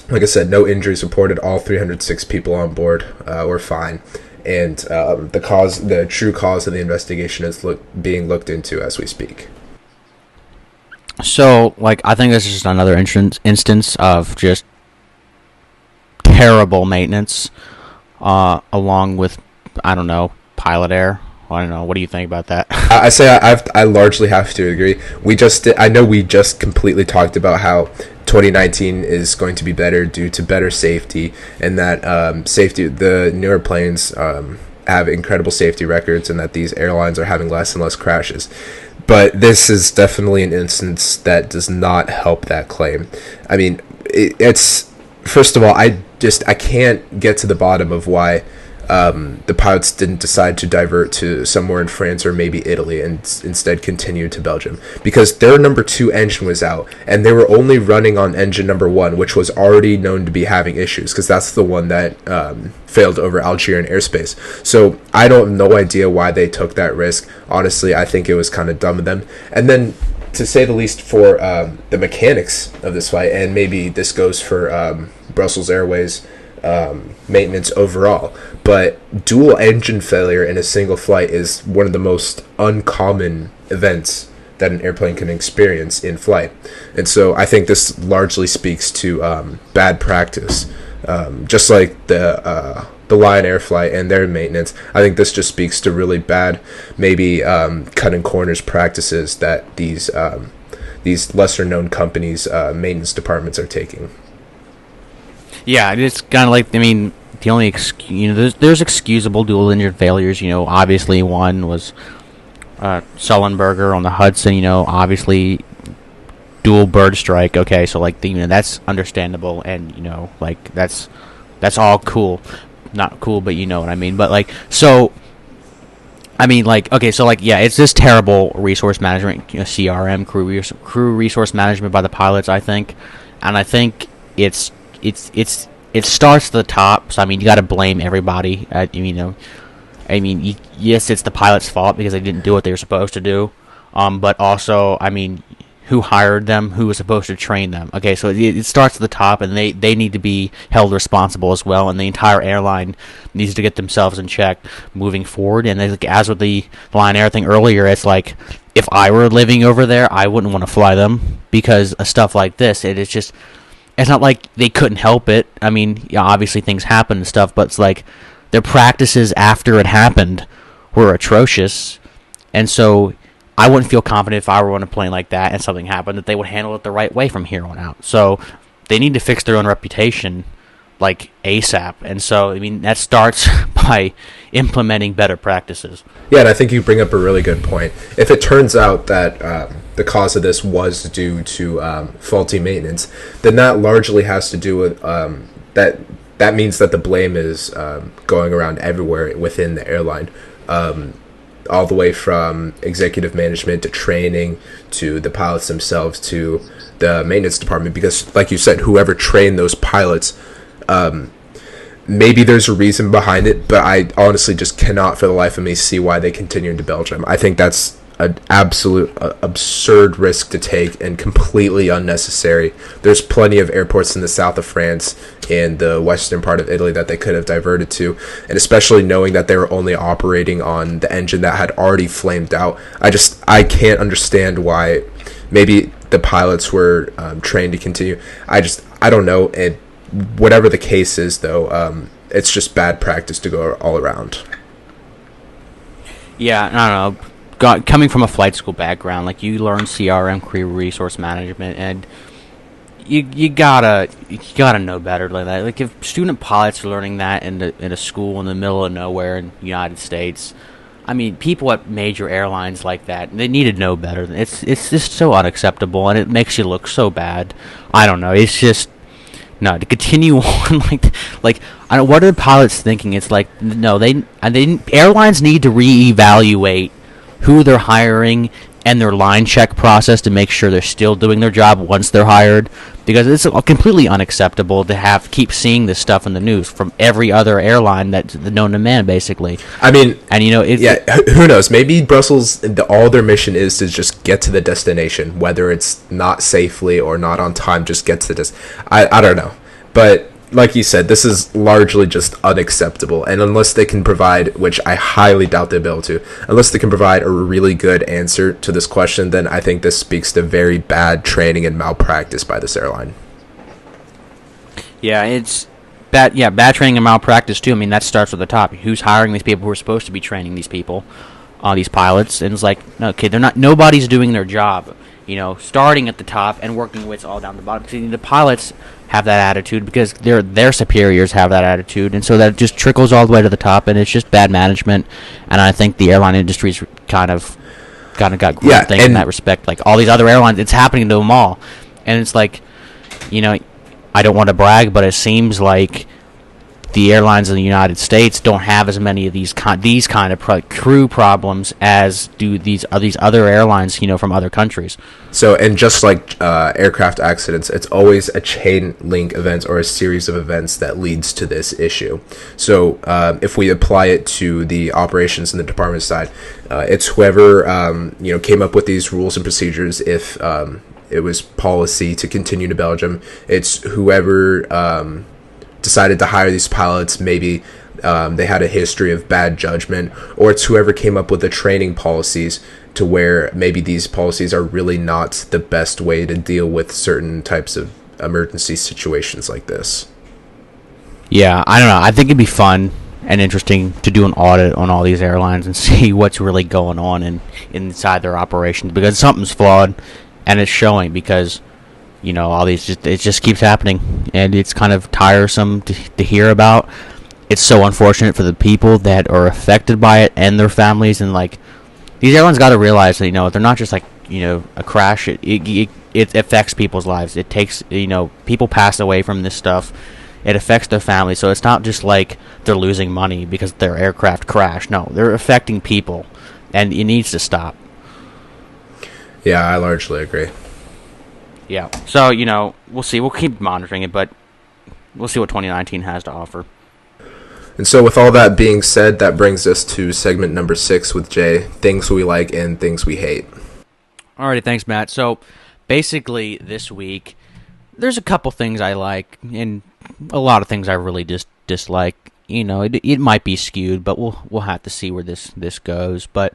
like I said, no injuries reported. All 306 people on board were fine, and the true cause of the investigation is being looked into as we speak. So, I think this is just another instance of just terrible maintenance, along with, I don't know, pilot error. I don't know. What do you think about that? I largely have to agree. I know we just completely talked about how 2019 is going to be better due to better safety, and that the newer planes have incredible safety records, and that these airlines are having less and less crashes. But this is definitely an instance that does not help that claim. I mean, it's first of all, I can't get to the bottom of why the pilots didn't decide to divert to somewhere in France or maybe Italy and instead continue to Belgium, because their number two engine was out and they were only running on engine number one, which was already known to be having issues because that's the one that failed over Algerian airspace. So I don't have no idea why they took that risk. Honestly, I think it was kind of dumb of them. And then, to say the least, for the mechanics of this flight, and maybe this goes for Brussels Airways maintenance overall, but dual engine failure in a single flight is one of the most uncommon events that an airplane can experience in flight. And so I think this largely speaks to bad practice, just like the Lion Air flight and their maintenance. I think this just speaks to really bad, maybe cutting corners practices that these lesser known companies' maintenance departments are taking. Yeah, it's kind of like, I mean, the only there's excusable dual engine failures. Obviously one was Sullenberger on the Hudson. Obviously dual bird strike. Okay, so that's understandable, and that's all cool. Not cool, but you know what I mean. But okay, so it's this terrible resource management, CRM, crew resource management by the pilots, I think, and I think it starts at the top. So you got to blame everybody. Yes, it's the pilot's fault because they didn't do what they were supposed to do. But also, who hired them, who was supposed to train them. Okay, so it starts at the top, and they need to be held responsible as well, and the entire airline needs to get themselves in check moving forward. And as with the Lion Air thing earlier, it's like, if I were living over there, I wouldn't want to fly them because of stuff like this. It's not like they couldn't help it. I mean, yeah, obviously things happen and stuff, but it's like their practices after it happened were atrocious, and so I wouldn't feel confident if I were on a plane like that and something happened that they would handle it the right way from here on out. So they need to fix their own reputation like ASAP. And so, I mean, that starts by implementing better practices. Yeah, and I think you bring up a really good point. If it turns out that the cause of this was due to faulty maintenance, then that largely has to do with that means that the blame is going around everywhere within the airline. All the way from executive management to training to the pilots themselves to the maintenance department, because like you said, whoever trained those pilots, maybe there's a reason behind it, but I honestly just cannot for the life of me see why they continue into Belgium. I think that's an absolute absurd risk to take and completely unnecessary. There's plenty of airports in the south of France and the western part of Italy that they could have diverted to, and especially knowing that they were only operating on the engine that had already flamed out. I can't understand why. Maybe the pilots were trained to continue. I don't know. And whatever the case is, though, it's just bad practice to go all around. Yeah, I don't know. Coming from a flight school background, like, you learn CRM, crew resource management, and you gotta know better than that. Like, if student pilots are learning that in a school in the middle of nowhere in the United States, I mean, people at major airlines like that, they need to know better. It's just so unacceptable, and it makes you look so bad. I don't know. It's just no, to continue on like I don't. What are the pilots thinking? It's like, no, they airlines need to reevaluate who they're hiring and their line check process to make sure they're still doing their job once they're hired, because it's completely unacceptable to keep seeing this stuff in the news from every other airline that's known to man, basically. I mean, and who knows? Maybe Brussels, all their mission is to just get to the destination, whether it's not safely or not on time. Just get to the I don't know, but like you said, this is largely just unacceptable. And unless they can provide, which I highly doubt they'll be able to, unless they can provide a really good answer to this question, then I think this speaks to very bad training and malpractice by this airline. Yeah, it's bad. Yeah, bad training and malpractice too. I mean, that starts at the top. Who's hiring these people who are supposed to be training these people, these pilots? And it's like, okay, nobody's doing their job. Starting at the top and working its all down the bottom. See, the pilots have that attitude because their superiors have that attitude, and so that just trickles all the way to the top, and it's just bad management. And I think the airline industry's kind of got growth things in that respect. Like, all these other airlines, it's happening to them all, and it's like, I don't want to brag, but it seems like the airlines in the United States don't have as many of these kind of crew problems as do these other airlines, from other countries. So, and just like aircraft accidents, it's always a chain link event or a series of events that leads to this issue. So, if we apply it to the operations and the department side, it's whoever came up with these rules and procedures. If it was policy to continue to Belgium, it's whoever decided to hire these pilots. Maybe they had a history of bad judgment, or it's whoever came up with the training policies to where maybe these policies are really not the best way to deal with certain types of emergency situations like this. Yeah, I don't know. I think it'd be fun and interesting to do an audit on all these airlines and see what's really going on inside their operations, because something's flawed, and it's showing because all these it just keeps happening, and it's kind of tiresome to hear about. It's so unfortunate for the people that are affected by it and their families, and like, these airlines got to realize that they're not just like a crash. It affects people's lives. It takes people pass away from this stuff. It affects their families, so it's not just like they're losing money because their aircraft crashed. No, they're affecting people, and it needs to stop. Yeah, I largely agree. Yeah, so, we'll see. We'll keep monitoring it, but we'll see what 2019 has to offer. And so with all that being said, that brings us to segment number 6 with Jay, things we like and things we hate. Alrighty, thanks, Matt. So, basically this week, there's a couple things I like, and a lot of things I really just dislike. It might be skewed, but we'll have to see where this goes. But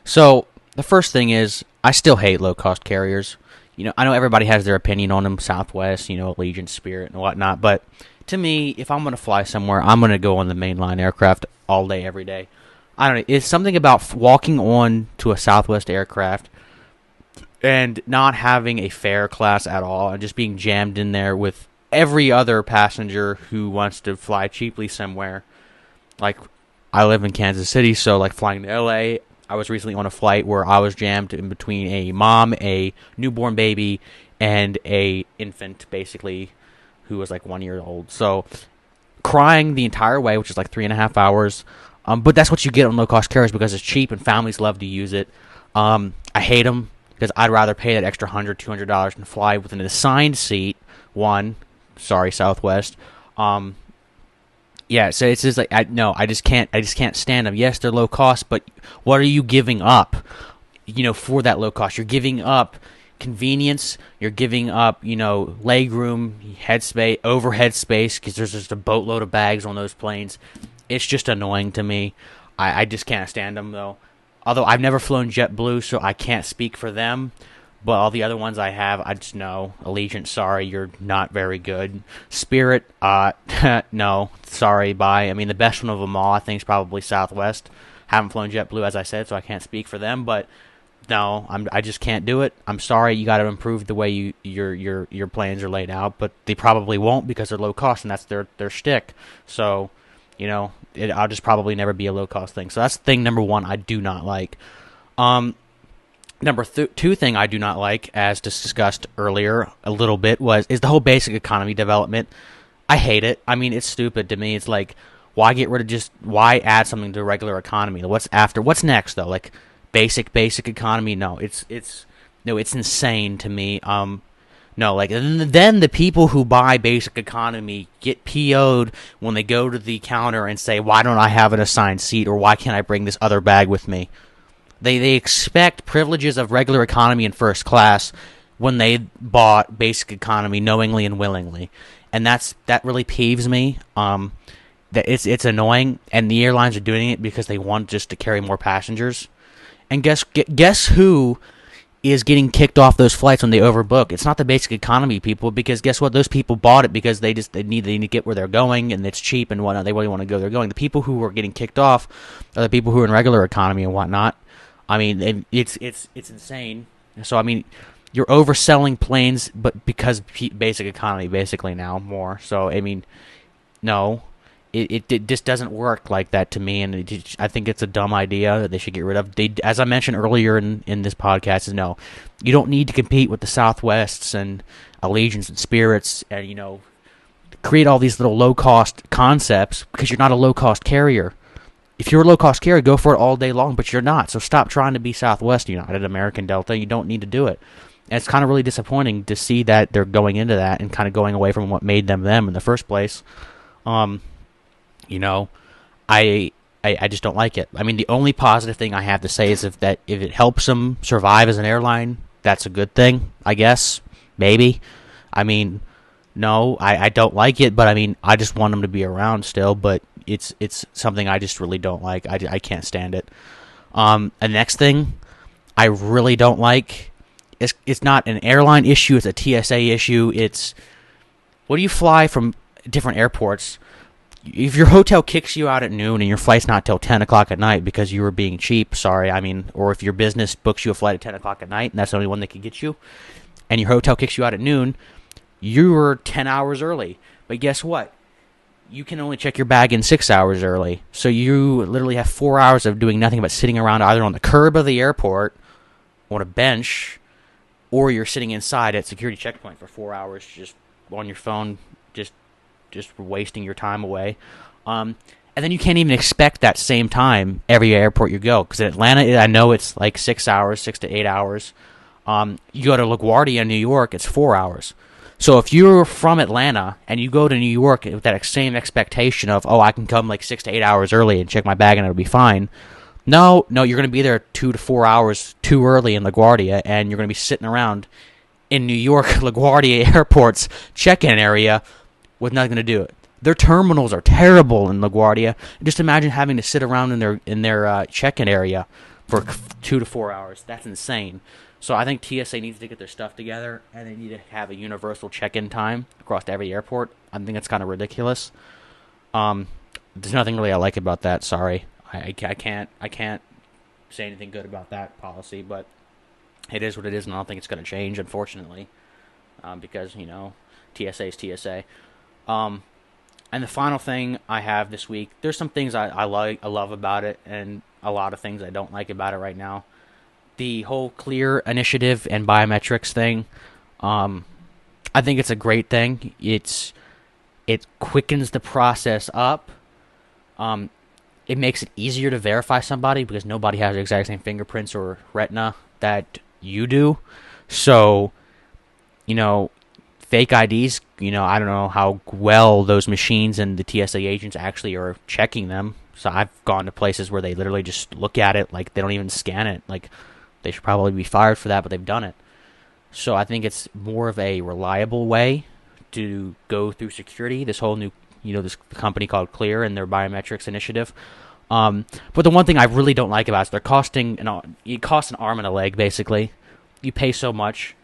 so the first thing is, I still hate low cost carriers. I know everybody has their opinion on them, Southwest, Allegiant, Spirit, and whatnot. But to me, if I'm going to fly somewhere, I'm going to go on the mainline aircraft all day, every day. I don't know. It's something about walking on to a Southwest aircraft and not having a fare class at all, and just being jammed in there with every other passenger who wants to fly cheaply somewhere. Like, I live in Kansas City, so like flying to LA, I was recently on a flight where I was jammed in between a mom, a newborn baby, and a infant, basically, who was like 1 year old. So crying the entire way, which is like 3.5 hours. But that's what you get on low cost carriers because it's cheap and families love to use it. I hate them because I'd rather pay that extra $100, $200 and fly with an assigned seat. Sorry, Southwest. Yeah, so it's just like I just can't stand them. Yes, they're low cost, but what are you giving up? For that low cost, you're giving up convenience. You're giving up, leg room, overhead space, because there's just a boatload of bags on those planes. It's just annoying to me. I just can't stand them though. Although I've never flown JetBlue, so I can't speak for them. But all the other ones I have, I just know. Allegiant, sorry, you're not very good. Spirit, no, sorry, bye. I mean, the best one of them all, I think, is probably Southwest. Haven't flown JetBlue, as I said, so I can't speak for them. But no, I just can't do it. I'm sorry, you got to improve the way your plans are laid out. But they probably won't because they're low cost, and that's their shtick. So, I'll just probably never be a low cost thing. So that's thing number one I do not like. Number two thing I do not like, as discussed earlier a little bit, is the whole basic economy development. I hate it. I mean, it's stupid to me. It's like, why why add something to regular economy? What's next though? Like basic economy? No, it's insane to me. No, like then the people who buy basic economy get PO'd when they go to the counter and say, why don't I have an assigned seat, or why can't I bring this other bag with me? They expect privileges of regular economy and first class when they bought basic economy knowingly and willingly, and that really peeves me. That it's annoying, and the airlines are doing it because they want just to carry more passengers. And guess who is getting kicked off those flights when they overbook? It's not the basic economy people, because guess what? Those people bought it because they need to get where they're going, and it's cheap and whatnot. They really want to go where they're going. The people who are getting kicked off are the people who are in regular economy and whatnot. I mean, it's insane. So, I mean, you're overselling planes, but because basic economy basically now more. So, I mean, no, it just doesn't work like that to me, and I think it's a dumb idea that they should get rid of. As I mentioned earlier in this podcast, no, you don't need to compete with the Southwests and Allegiants and Spirits and, create all these little low-cost concepts because you're not a low-cost carrier. If you're a low-cost carrier, go for it all day long, but you're not. So stop trying to be Southwest, United, American, Delta. You don't need to do it. And it's kind of really disappointing to see that they're going into that and kind of going away from what made them in the first place. I just don't like it. I mean, the only positive thing I have to say is if it helps them survive as an airline, that's a good thing, I guess. Maybe. I mean, no, I don't like it, but I mean, I just want them to be around still, but it's something I just really don't like. I can't stand it. The next thing I really don't like, it's not an airline issue, it's a TSA issue. It's, what do you fly from different airports? If your hotel kicks you out at noon and your flight's not till 10 o'clock at night because you were being cheap, or if your business books you a flight at 10 o'clock at night and that's the only one that can get you, and your hotel kicks you out at noon, you were 10 hours early. But guess what? You can only check your bag in 6 hours early. So you literally have 4 hours of doing nothing but sitting around either on the curb of the airport, on a bench, or you're sitting inside at security checkpoint for 4 hours just on your phone, just wasting your time away. And then you can't even expect that same time every airport you go. Because in Atlanta, I know it's like 6 hours, 6 to 8 hours. You go to LaGuardia in New York, it's 4 hours. So if you're from Atlanta and you go to New York with that same expectation of, I can come like 6 to 8 hours early and check my bag and it'll be fine. No, you're going to be there 2 to 4 hours too early in LaGuardia, and you're going to be sitting around in New York, LaGuardia Airport's check-in area with nothing to do it. Their terminals are terrible in LaGuardia. Just imagine having to sit around in their check-in area for 2 to 4 hours. That's insane. So I think TSA needs to get their stuff together, and they need to have a universal check-in time across every airport. I think that's kind of ridiculous. There's nothing really I like about that. Sorry, I can't say anything good about that policy, but it is what it is, and I don't think it's going to change, unfortunately, because TSA is TSA. And the final thing I have this week, there's some things I love about it, and a lot of things I don't like about it right now. The whole Clear initiative and biometrics thing, I think it's a great thing. It quickens the process up. It makes it easier to verify somebody because nobody has the exact same fingerprints or retina that you do. So, fake IDs, I don't know how well those machines and the TSA agents actually are checking them. So I've gone to places where they literally just look at it, like they don't even scan it. Like, they should probably be fired for that, but they've done it. So I think it's more of a reliable way to go through security. This whole new, this company called Clear and their biometrics initiative. But the one thing I really don't like about it is it costs an arm and a leg, basically. You pay so much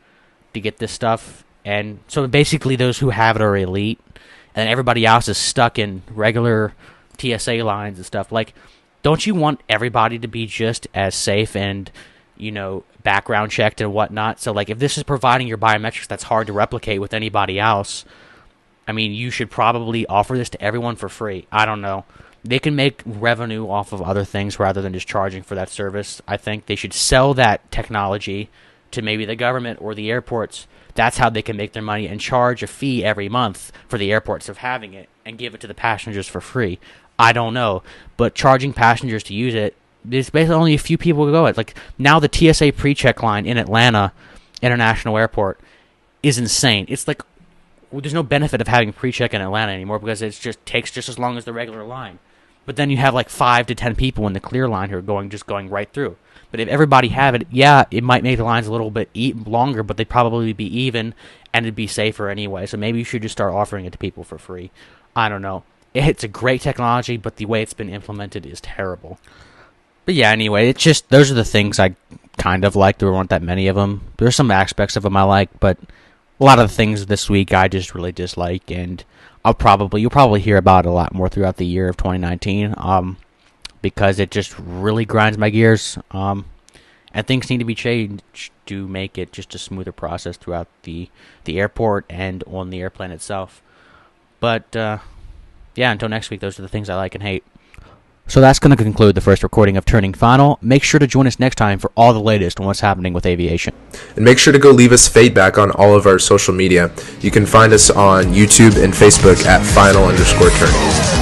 to get this stuff. And so basically those who have it are elite, and everybody else is stuck in regular TSA lines and stuff. Like, don't you want everybody to be just as safe and, background checked and whatnot? So, like, if this is providing your biometrics that's hard to replicate with anybody else, I mean, you should probably offer this to everyone for free. I don't know. They can make revenue off of other things rather than just charging for that service. I think they should sell that technology to maybe the government or the airports. That's how they can make their money, and charge a fee every month for the airports of having it and give it to the passengers for free. I don't know. But charging passengers to use it, there's basically only a few people who go it. Like, now the TSA pre-check line in Atlanta International Airport is insane. It's like, there's no benefit of having pre-check in Atlanta anymore because it just takes just as long as the regular line. But then you have like 5 to 10 people in the Clear line who are going right through. But if everybody have it, yeah, it might make the lines a little bit longer, but they'd probably be even, and it'd be safer anyway. So maybe you should just start offering it to people for free. I don't know. It's a great technology, but the way it's been implemented is terrible. But yeah, anyway, it's just, those are the things I kind of like. There weren't that many of them. There's some aspects of them I like, but a lot of the things this week I just really dislike, and you'll probably hear about it a lot more throughout the year of 2019, because it just really grinds my gears, and things need to be changed to make it just a smoother process throughout the airport and on the airplane itself. But yeah, until next week, those are the things I like and hate. So that's going to conclude the first recording of Turning Final. Make sure to join us next time for all the latest on what's happening with aviation. And make sure to go leave us feedback on all of our social media. You can find us on YouTube and Facebook at final_turning.